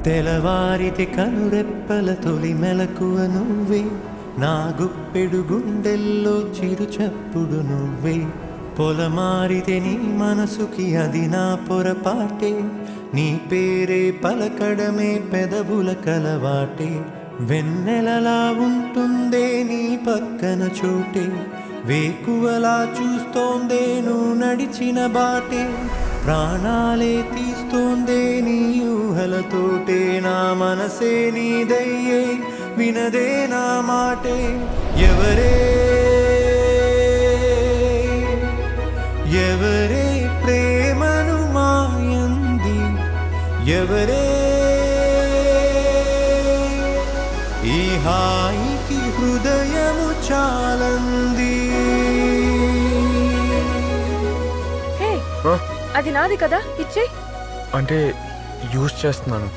తెలవారితే కనురెప్పల తొలి మెలకువ నువ్వే, నా గుప్పెడు గుండెల్లో చిరు చప్పుడు నువ్వే. పొలమారితే నీ మనసుకి అది నా పొరపాటే, నీ పేరే పలకడమే పెదవుల కలవాటే. వెన్నెలలా ఉంటుందే నీ పక్కన చోటే, వేకువలా చూస్తోందే నువ్వు నడిచిన బాటే. ప్రాణాలే తీస్తోందే నీ ఊహలతోటే, నా మనసే నీదయ్యే వినదే నా మాటే. ఎవరే ఎవరే ప్రేమను మాయంది, ఎవరే ఈ హాయికి హృదయము చాలంది. అది నాది కదా, ఇచ్చే. అంటే యూజ్ చేస్తున్నాను.